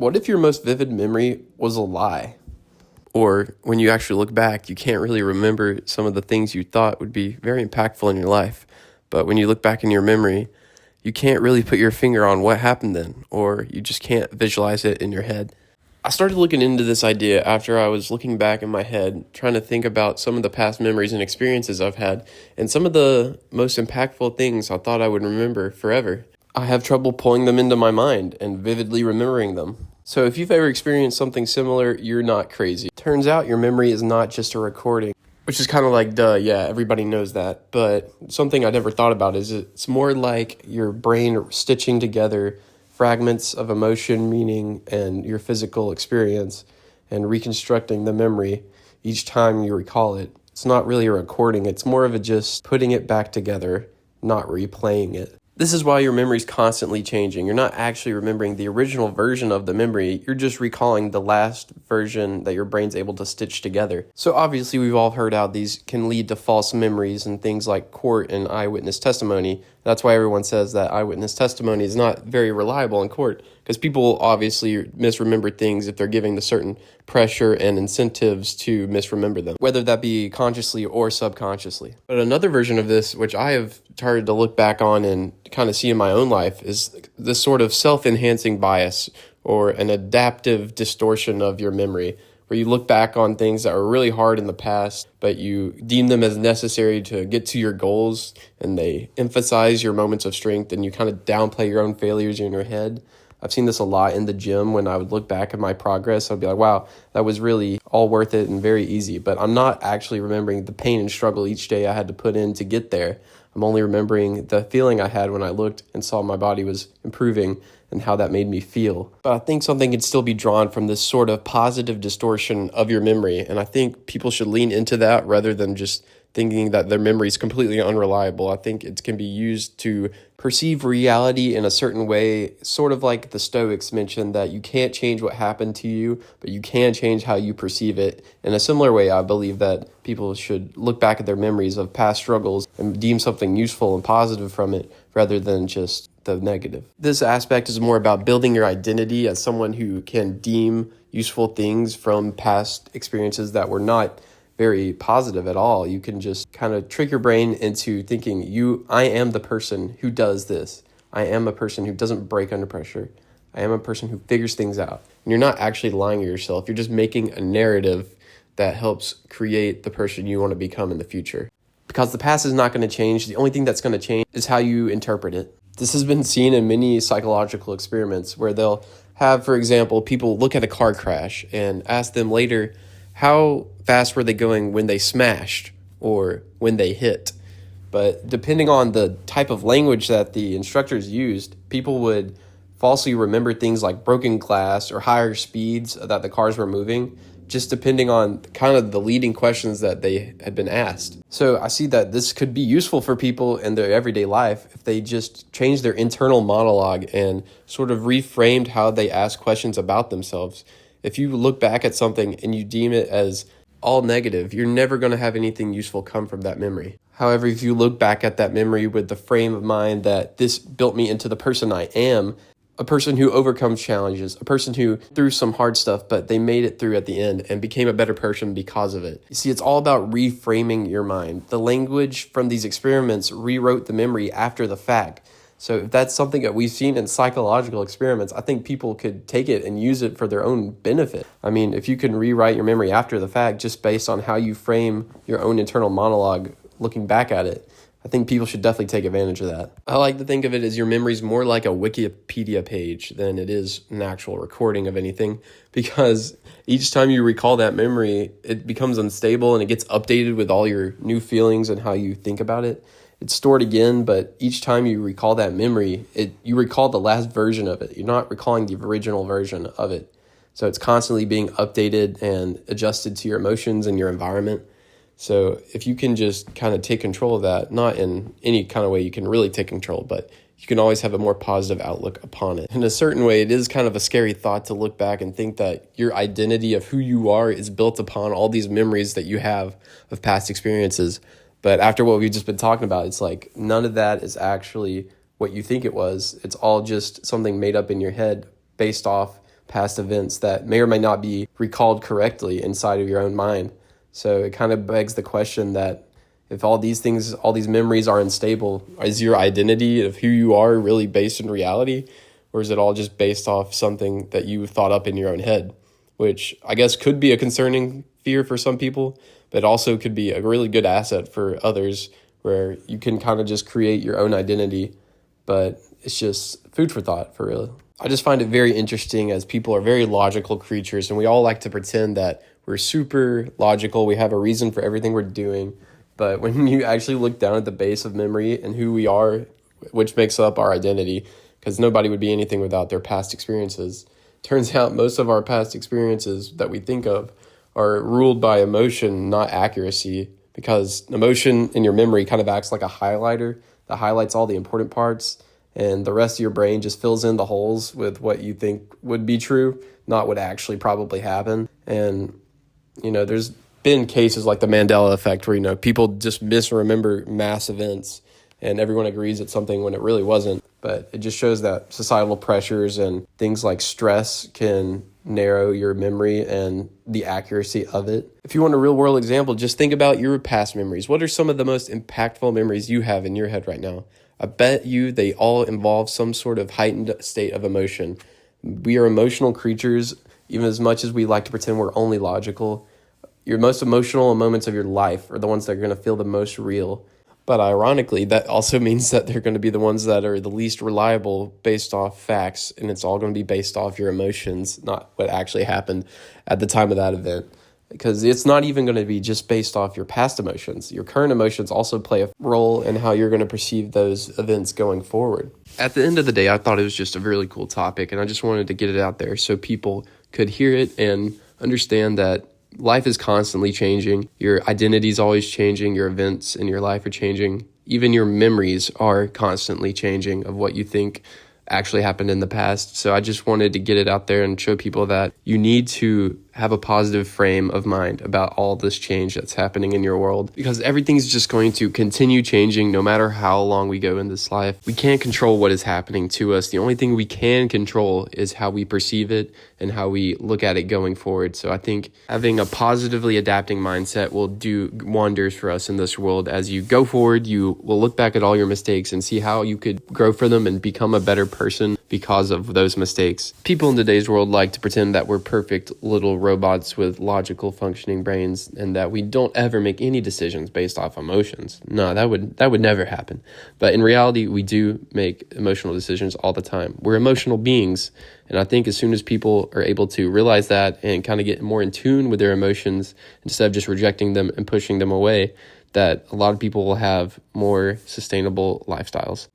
What if your most vivid memory was a lie? Or when you actually look back, you can't really remember some of the things you thought would be very impactful in your life. But when you look back in your memory, you can't really put your finger on what happened then, or you just can't visualize it in your head. I started looking into this idea after I was looking back in my head, trying to think about some of the past memories and experiences I've had, and some of the most impactful things I thought I would remember forever. I have trouble pulling them into my mind and vividly remembering them. So if you've ever experienced something similar, you're not crazy. Turns out your memory is not just a recording, which is kind of like, duh, yeah, everybody knows that. But something I never thought about is it's more like your brain stitching together fragments of emotion, meaning, and your physical experience and reconstructing the memory each time you recall it. It's not really a recording. It's more of a just putting it back together, not replaying it. This is why your memory is constantly changing. You're not actually remembering the original version of the memory. You're just recalling the last version that your brain's able to stitch together. So obviously we've all heard how these can lead to false memories and things like court and eyewitness testimony. That's why everyone says that eyewitness testimony is not very reliable in court, because people obviously misremember things if they're giving the certain pressure and incentives to misremember them, whether that be consciously or subconsciously. But another version of this, which I have started to look back on and kind of see in my own life, is this sort of self-enhancing bias or an adaptive distortion of your memory, where you look back on things that were really hard in the past, but you deem them as necessary to get to your goals, and they emphasize your moments of strength, and you kind of downplay your own failures in your head. I've seen this a lot in the gym. When I would look back at my progress, I'd be like, wow, that was really all worth it and very easy. But I'm not actually remembering the pain and struggle each day I had to put in to get there. I'm only remembering the feeling I had when I looked and saw my body was improving and how that made me feel. But I think something can still be drawn from this sort of positive distortion of your memory. And I think people should lean into that rather than just thinking that their memory is completely unreliable. I think it can be used to perceive reality in a certain way, sort of like the Stoics mentioned that you can't change what happened to you, but you can change how you perceive it. In a similar way, I believe that people should look back at their memories of past struggles and deem something useful and positive from it rather than just the negative. This aspect is more about building your identity as someone who can deem useful things from past experiences that were not very positive at all. You can just kind of trick your brain into thinking, I am the person who does this. I am a person who doesn't break under pressure. I am a person who figures things out. And you're not actually lying to yourself. You're just making a narrative that helps create the person you want to become in the future. Because the past is not going to change. The only thing that's going to change is how you interpret it. This has been seen in many psychological experiments where they'll have, for example, people look at a car crash and ask them later, how fast were they going when they smashed or when they hit? But depending on the type of language that the instructors used, people would falsely remember things like broken glass or higher speeds that the cars were moving, just depending on kind of the leading questions that they had been asked. So I see that this could be useful for people in their everyday life if they just changed their internal monologue and sort of reframed how they ask questions about themselves. If you look back at something and you deem it as all negative, you're never going to have anything useful come from that memory. However, if you look back at that memory with the frame of mind that this built me into the person I am, a person who overcomes challenges, a person who through some hard stuff, but they made it through at the end and became a better person because of it. You see, it's all about reframing your mind. The language from these experiments rewrote the memory after the fact. So if that's something that we've seen in psychological experiments, I think people could take it and use it for their own benefit. I mean, if you can rewrite your memory after the fact just based on how you frame your own internal monologue looking back at it, I think people should definitely take advantage of that. I like to think of it as your memory is more like a Wikipedia page than it is an actual recording of anything, because each time you recall that memory, it becomes unstable and it gets updated with all your new feelings and how you think about it. It's stored again, but each time you recall that memory, you recall the last version of it. You're not recalling the original version of it. So it's constantly being updated and adjusted to your emotions and your environment. So if you can just kind of take control of that, not in any kind of way you can really take control, but you can always have a more positive outlook upon it. In a certain way, it is kind of a scary thought to look back and think that your identity of who you are is built upon all these memories that you have of past experiences. But after what we've just been talking about, it's like none of that is actually what you think it was. It's all just something made up in your head based off past events that may or may not be recalled correctly inside of your own mind. So it kind of begs the question that if all these things, all these memories are unstable, is your identity of who you are really based in reality? Or is it all just based off something that you thought up in your own head? Which I guess could be a concerning fear for some people, but it also could be a really good asset for others where you can kind of just create your own identity, but it's just food for thought for real. I just find it very interesting as people are very logical creatures and we all like to pretend that we're super logical, we have a reason for everything we're doing. But when you actually look down at the base of memory and who we are, which makes up our identity, because nobody would be anything without their past experiences. Turns out most of our past experiences that we think of are ruled by emotion, not accuracy, because emotion in your memory kind of acts like a highlighter that highlights all the important parts, and the rest of your brain just fills in the holes with what you think would be true, not what actually probably happened. And, there's been cases like the Mandela effect where, people just misremember mass events and everyone agrees it's something when it really wasn't. But it just shows that societal pressures and things like stress can narrow your memory and the accuracy of it. If you want a real world example, just think about your past memories. What are some of the most impactful memories you have in your head right now? I bet you they all involve some sort of heightened state of emotion. We are emotional creatures, even as much as we like to pretend we're only logical. Your most emotional moments of your life are the ones that are going to feel the most real. But ironically, that also means that they're going to be the ones that are the least reliable based off facts, and it's all going to be based off your emotions, not what actually happened at the time of that event. Because it's not even going to be just based off your past emotions. Your current emotions also play a role in how you're going to perceive those events going forward. At the end of the day, I thought it was just a really cool topic, and I just wanted to get it out there so people could hear it and understand that life is constantly changing. Your identity is always changing. Your events in your life are changing. Even your memories are constantly changing of what you think actually happened in the past. So I just wanted to get it out there and show people that you need to have a positive frame of mind about all this change that's happening in your world, because everything's just going to continue changing no matter how long we go in this life. We can't control what is happening to us. The only thing we can control is how we perceive it and how we look at it going forward. So I think having a positively adapting mindset will do wonders for us in this world. As you go forward, you will look back at all your mistakes and see how you could grow from them and become a better person because of those mistakes. People in today's world like to pretend that we're perfect little robots with logical functioning brains and that we don't ever make any decisions based off emotions. No, that would never happen. But in reality, we do make emotional decisions all the time. We're emotional beings. And I think as soon as people are able to realize that and kind of get more in tune with their emotions instead of just rejecting them and pushing them away, that a lot of people will have more sustainable lifestyles.